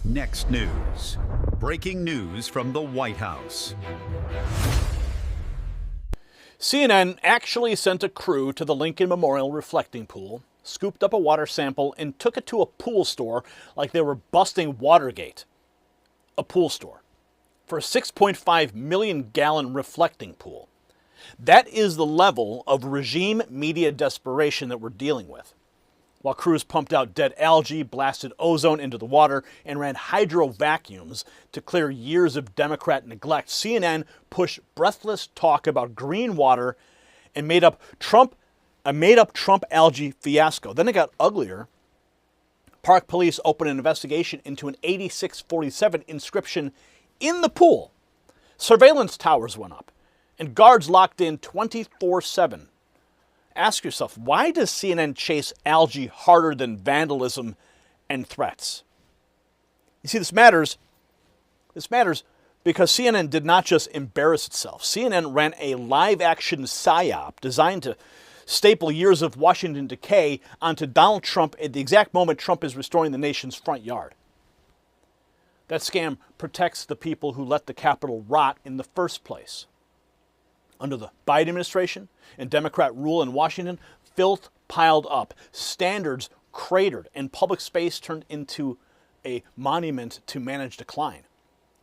Next news. Breaking news from the White House. CNN actually sent a crew to the Lincoln Memorial reflecting pool, scooped up a water sample, and took it to a pool store like they were busting Watergate. A pool store for a 6.5 million gallon reflecting pool. That is the level of regime media desperation that we're dealing with. While crews pumped out dead algae, blasted ozone into the water, and ran hydro vacuums to clear years of Democrat neglect, CNN pushed breathless talk about green water and made up a made-up Trump algae fiasco. Then it got uglier. Park police opened an investigation into an 8647 inscription in the pool. Surveillance towers went up, and guards locked in 24/7. Ask yourself, why does CNN chase algae harder than vandalism and threats? You see, this matters because CNN did not just embarrass itself. CNN ran a live-action psyop designed to staple years of Washington decay onto Donald Trump at the exact moment Trump is restoring the nation's front yard. That scam protects the people who let the Capitol rot in the first place. Under the Biden administration and Democrat rule in Washington, filth piled up, standards cratered, and public space turned into a monument to managed decline.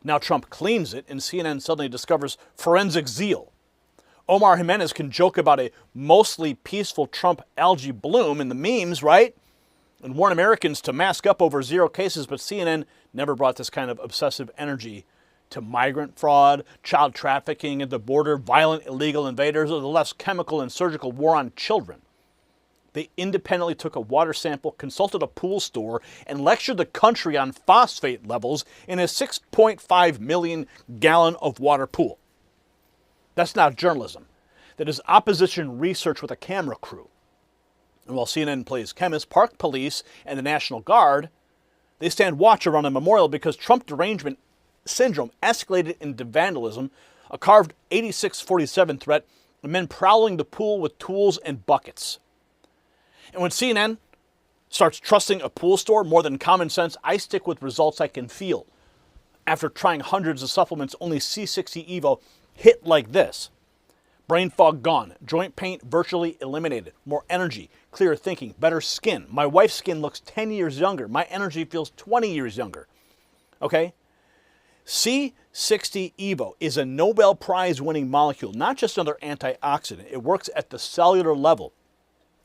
Now Trump cleans it, and CNN suddenly discovers forensic zeal. Omar Jimenez can joke about a mostly peaceful Trump algae bloom in the memes, right? And warn Americans to mask up over 0 cases, but CNN never brought this kind of obsessive energy to migrant fraud, child trafficking at the border, violent illegal invaders, or the left's chemical and surgical war on children. They independently took a water sample, consulted a pool store, and lectured the country on phosphate levels in a 6.5 million gallon of water pool. That's not journalism. That is opposition research with a camera crew. And while CNN plays chemist, Park Police and the National Guard, they stand watch around a memorial because Trump derangement syndrome escalated into vandalism, a carved 8647 threat, and men prowling the pool with tools and buckets. And when CNN starts trusting a pool store more than common sense, I stick with results I can feel. After trying hundreds of supplements, only C60 Evo hit like this. Brain fog gone, joint pain virtually eliminated, more energy, clearer thinking, better skin. My wife's skin looks 10 years younger. My energy feels 20 years younger. Okay? C60 Evo is a Nobel Prize winning molecule, not just another antioxidant. It works at the cellular level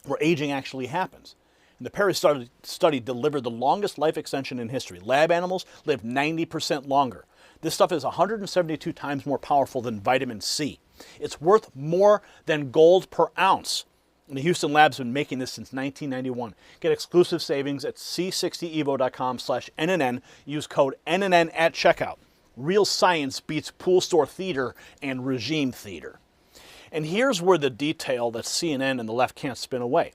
where aging actually happens. And the Paris study delivered the longest life extension in history. Lab animals live 90% longer. This stuff is 172 times more powerful than vitamin C. It's worth more than gold per ounce. And the Houston lab's been making this since 1991. Get exclusive savings at c60evo.com/NNN. Use code NNN at checkout. Real science beats pool store theater and regime theater. And here's where the detail that CNN and the left can't spin away.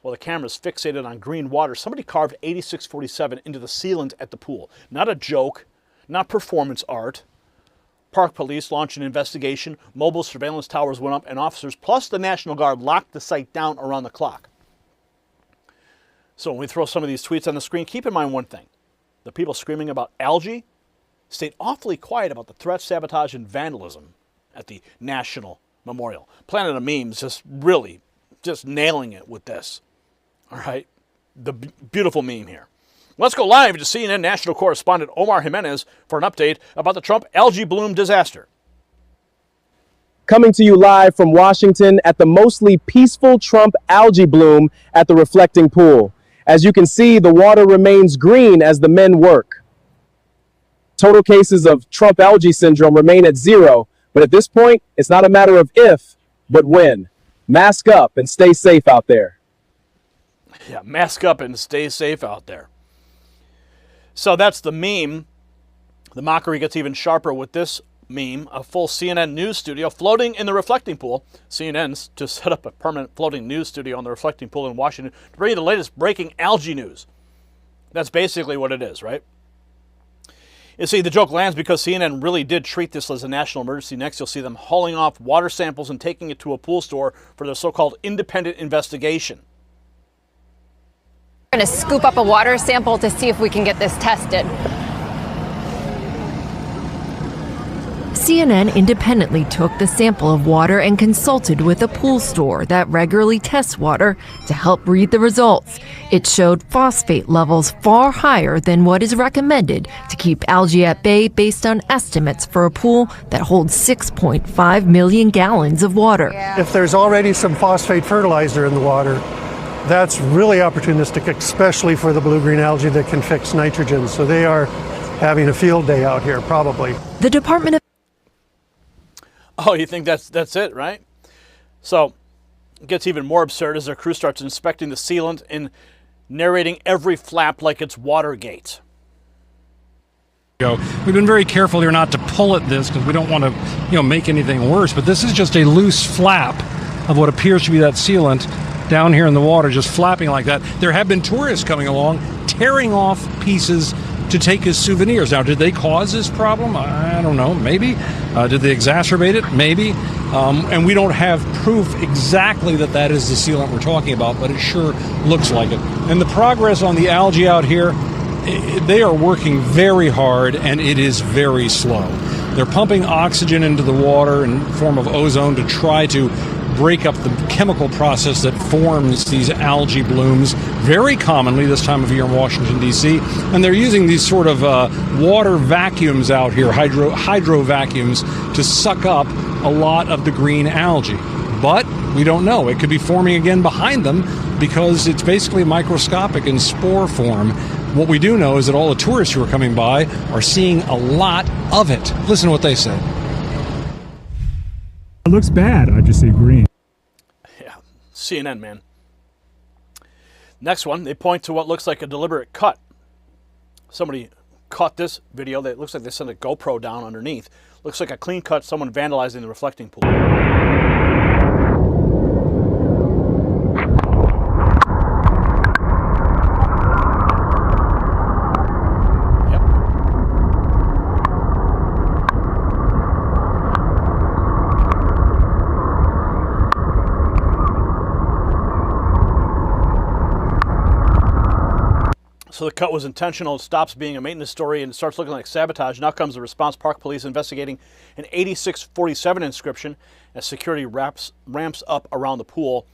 While the camera's fixated on green water, somebody carved 8647 into the sealant at the pool. Not a joke, not performance art. Park Police launched an investigation, mobile surveillance towers went up, and officers plus the National Guard locked the site down around the clock. So when we throw some of these tweets on the screen, keep in mind one thing. The people screaming about algae stayed awfully quiet about the threat, sabotage, and vandalism at the National Memorial. Planet of Memes just nailing it with this. All right? The beautiful meme here. Let's go live to CNN national correspondent Omar Jimenez for an update about the Trump algae bloom disaster. Coming to you live from Washington at the mostly peaceful Trump algae bloom at the reflecting pool. As you can see, the water remains green as the men work. Total cases of Trump algae syndrome remain at 0, but at this point, it's not a matter of if, but when. Mask up and stay safe out there. Yeah, mask up and stay safe out there. So that's the meme. The mockery gets even sharper with this meme, a full CNN news studio floating in the reflecting pool. CNN's just set up a permanent floating news studio on the reflecting pool in Washington to bring you the latest breaking algae news. That's basically what it is, right? You see, the joke lands because CNN really did treat this as a national emergency. Next, you'll see them hauling off water samples and taking it to a pool store for their so-called independent investigation. We're going to scoop up a water sample to see if we can get this tested. CNN independently took the sample of water and consulted with a pool store that regularly tests water to help read the results. It showed phosphate levels far higher than what is recommended to keep algae at bay based on estimates for a pool that holds 6.5 million gallons of water. If there's already some phosphate fertilizer in the water, that's really opportunistic, especially for the blue-green algae that can fix nitrogen. So they are having a field day out here, probably. The Department of Oh, you think that's it, right? So it gets even more absurd as their crew starts inspecting the sealant and narrating every flap like it's Watergate. We've been very careful here not to pull at this because we don't want to, make anything worse. But this is just a loose flap of what appears to be that sealant down here in the water, just flapping like that. There have been tourists coming along, tearing off pieces to take as souvenirs. Now, did they cause this problem? I don't know. Maybe. Did they exacerbate it? Maybe. And we don't have proof exactly that is the sealant we're talking about, but it sure looks like it. And the progress on the algae out here, they are working very hard, and it is very slow. They're pumping oxygen into the water in the form of ozone to try to break up the chemical process that forms these algae blooms very commonly this time of year in Washington, D.C. And they're using these sort of water vacuums out here, hydro vacuums, to suck up a lot of the green algae. But we don't know. It could be forming again behind them because it's basically microscopic in spore form. What we do know is that all the tourists who are coming by are seeing a lot of it. Listen to what they say. It looks bad. I just say green. Yeah, CNN, man. Next one, they point to what looks like a deliberate cut. Somebody caught this video. That looks like they sent a GoPro down underneath. Looks like a clean cut, someone vandalizing the reflecting pool. So the cut was intentional. It stops being a maintenance story and it starts looking like sabotage. Now comes the response. Park Police investigating an 8647 inscription as security ramps up around the pool.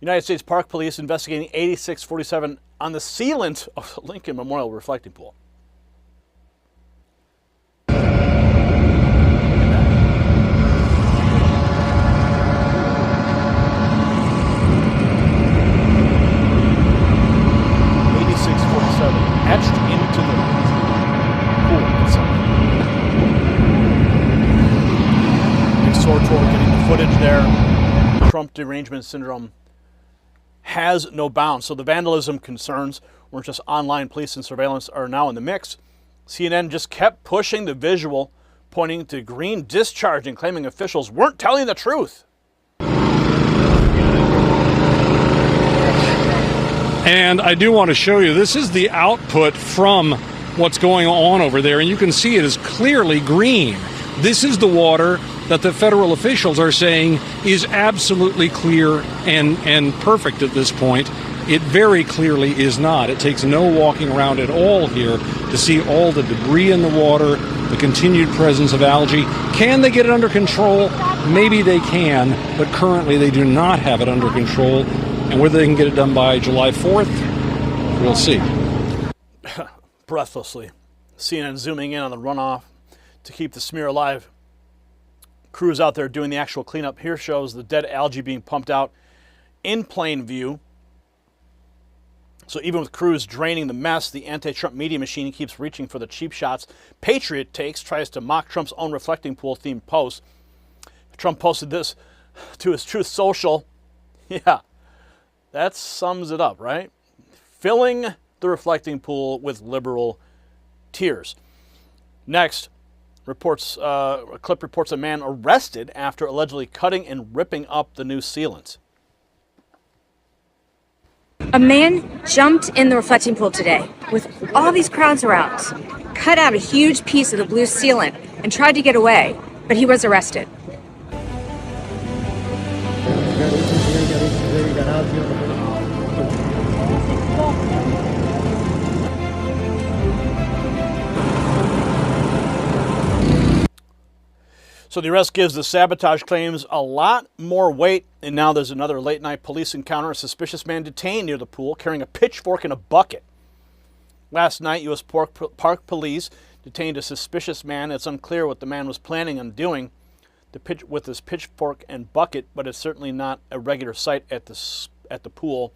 United States Park Police investigating 8647 on the sealant of the Lincoln Memorial reflecting pool. Etched into the pool itself. Exhortor getting the footage there. Trump derangement syndrome has no bounds. So the vandalism concerns weren't just online. Police and surveillance are now in the mix. CNN just kept pushing the visual, pointing to green discharge and claiming officials weren't telling the truth. And I do want to show you, this is the output from what's going on over there, and you can see it is clearly green. This is the water that the federal officials are saying is absolutely clear and perfect at this point. It very clearly is not. It takes no walking around at all here to see all the debris in the water, the continued presence of algae. Can they get it under control? Maybe they can, but currently they do not have it under control. And whether they can get it done by July 4th, we'll see. Breathlessly, CNN zooming in on the runoff to keep the smear alive. Crews out there doing the actual cleanup. Here shows the dead algae being pumped out in plain view. So even with crews draining the mess, the anti-Trump media machine keeps reaching for the cheap shots Patriot takes, tries to mock Trump's own reflecting pool-themed post. Trump posted this to his Truth Social. Yeah. That sums it up, right? Filling the reflecting pool with liberal tears. Next, a clip reports a man arrested after allegedly cutting and ripping up the new sealant. A man jumped in the reflecting pool today with all these crowds around, cut out a huge piece of the blue sealant and tried to get away, but he was arrested. So the arrest gives the sabotage claims a lot more weight, and now there's another late-night police encounter. A suspicious man detained near the pool carrying a pitchfork and a bucket. Last night, U.S. Park Police detained a suspicious man. It's unclear what the man was planning on doing with his pitchfork and bucket, but it's certainly not a regular sight at the pool.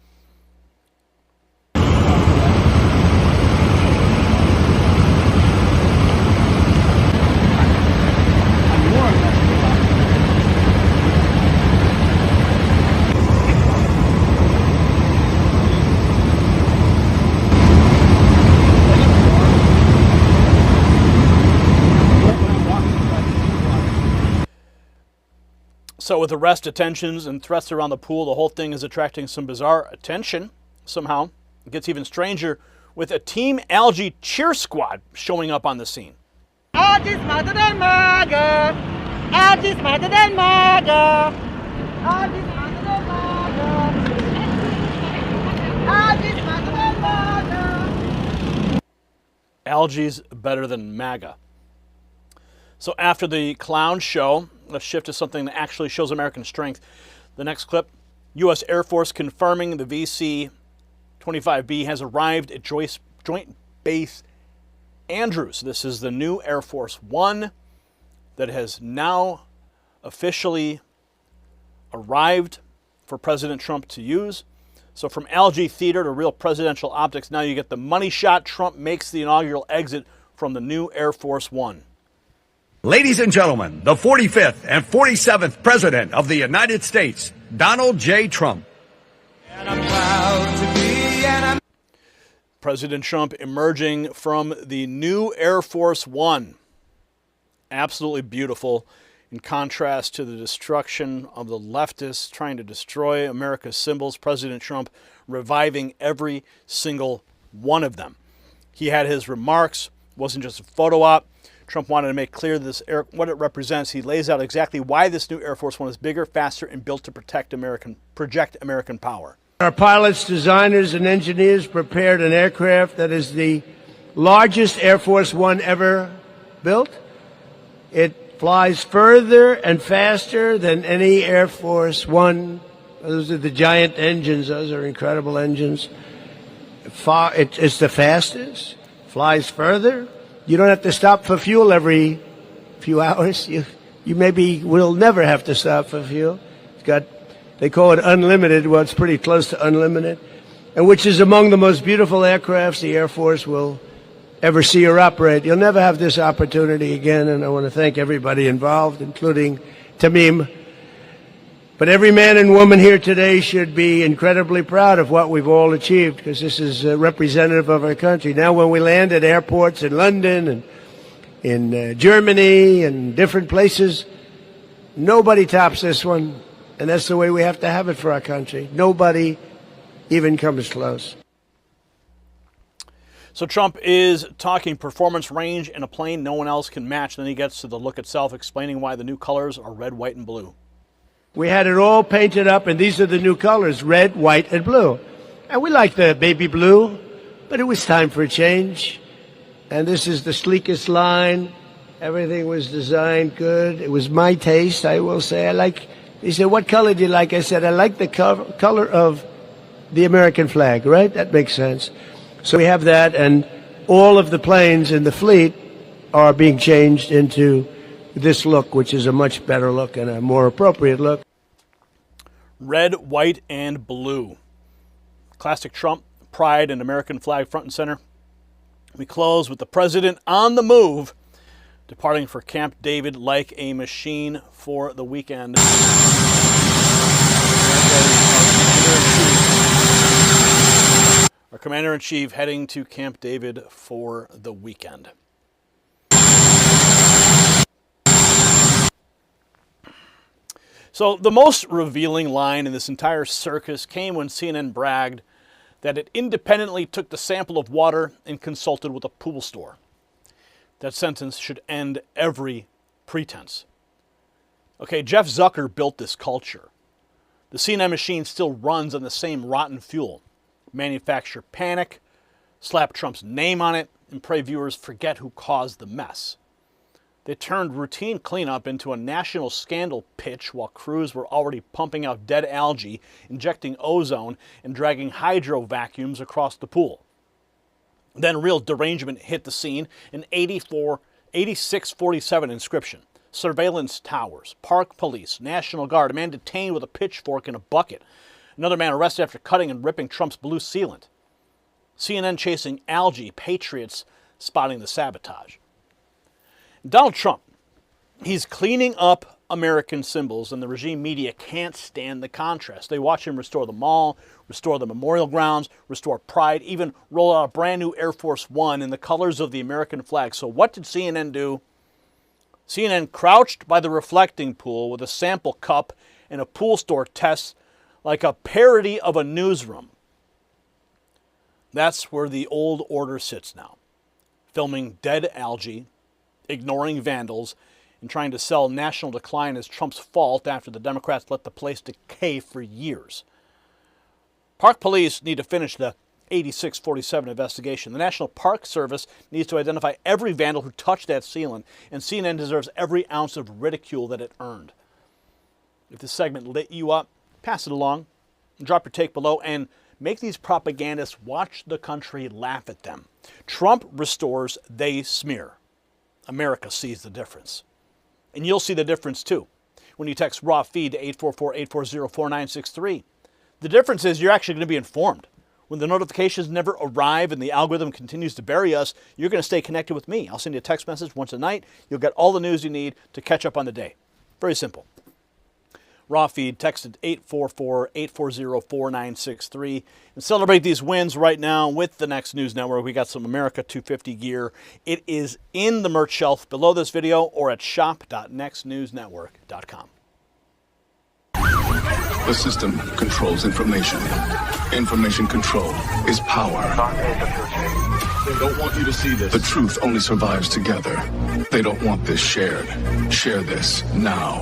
So with arrest, detentions, and threats around the pool, the whole thing is attracting some bizarre attention somehow. It gets even stranger with a Team Algae cheer squad showing up on the scene. Algae smarter than MAGA! Algae smarter than MAGA! Algae smarter than MAGA! Algae smarter than MAGA! Algae's better than MAGA. So after the clown show, let's shift to something that actually shows American strength. The next clip, U.S. Air Force confirming the VC-25B has arrived at Joint Base Andrews. This is the new Air Force One that has now officially arrived for President Trump to use. So from algae theater to real presidential optics, now you get the money shot. Trump makes the inaugural exit from the new Air Force One. Ladies and gentlemen, the 45th and 47th President of the United States, Donald J. Trump. And I'm proud to be, President Trump emerging from the new Air Force One. Absolutely beautiful, in contrast to the destruction of the leftists trying to destroy America's symbols. President Trump reviving every single one of them. He had his remarks, wasn't just a photo op. Trump wanted to make clear what it represents. He lays out exactly why this new Air Force One is bigger, faster, and built to project American power. Our pilots, designers, and engineers prepared an aircraft that is the largest Air Force One ever built. It flies further and faster than any Air Force One. Those are the giant engines. Those are incredible engines. It's the fastest, flies further. You don't have to stop for fuel every few hours. You maybe will never have to stop for fuel. It's got, they call it unlimited. Well, it's pretty close to unlimited, and which is among the most beautiful aircrafts the Air Force will ever see or operate. You'll never have this opportunity again, and I want to thank everybody involved, including Tamim. But every man and woman here today should be incredibly proud of what we've all achieved, because this is representative of our country. Now when we land at airports in London and in Germany and different places, nobody tops this one. And that's the way we have to have it for our country. Nobody even comes close. So Trump is talking performance, range, and a plane no one else can match. Then he gets to the look itself, explaining why the new colors are red, white, and blue. We had it all painted up, and these are the new colors, red, white, and blue. And we like the baby blue, but it was time for a change. And this is the sleekest line. Everything was designed good. It was my taste, I will say. He said, what color do you like? I said, I like the color of the American flag, right? That makes sense. So we have that, and all of the planes in the fleet are being changed into this look, which is a much better look and a more appropriate look. Red, white, and blue. Classic Trump, pride and American flag front and center. We close with the president on the move, departing for Camp David like a machine for the weekend. Our Commander-in-Chief heading to Camp David for the weekend. So the most revealing line in this entire circus came when CNN bragged that it independently took the sample of water and consulted with a pool store. That sentence should end every pretense. Okay, Jeff Zucker built this culture. The CNN machine still runs on the same rotten fuel. Manufacture panic, slap Trump's name on it, and pray viewers forget who caused the mess. They turned routine cleanup into a national scandal pitch while crews were already pumping out dead algae, injecting ozone, and dragging hydro vacuums across the pool. Then real derangement hit the scene, an 8647 inscription. Surveillance towers, park police, National Guard, a man detained with a pitchfork and a bucket. Another man arrested after cutting and ripping Trump's blue sealant. CNN chasing algae, patriots spotting the sabotage. Donald Trump, he's cleaning up American symbols, and the regime media can't stand the contrast. They watch him restore the mall, restore the memorial grounds, restore pride, even roll out a brand new Air Force One in the colors of the American flag. So what did CNN do? CNN crouched by the reflecting pool with a sample cup and a pool store test like a parody of a newsroom. That's where the old order sits now, filming dead algae, ignoring vandals, and trying to sell national decline as Trump's fault after the Democrats let the place decay for years. Park police need to finish the 8647 investigation. The National Park Service needs to identify every vandal who touched that sealant, and CNN deserves every ounce of ridicule that it earned. If this segment lit you up, pass it along, drop your take below, and make these propagandists watch the country laugh at them. Trump restores, they smear. America sees the difference. And you'll see the difference too when you text raw feed to 844-840-4963. The difference is you're actually going to be informed. When the notifications never arrive and the algorithm continues to bury us, you're going to stay connected with me. I'll send you a text message once a night. You'll get all the news you need to catch up on the day. Very simple. Raw feed, texted 844-840-4963. And celebrate these wins right now with the Next News Network. We got some America 250 gear. It is in the merch shelf below this video or at shop.nextnewsnetwork.com. The system controls information. Information control is power. They don't want you to see this. The truth only survives together. They don't want this shared. Share this now.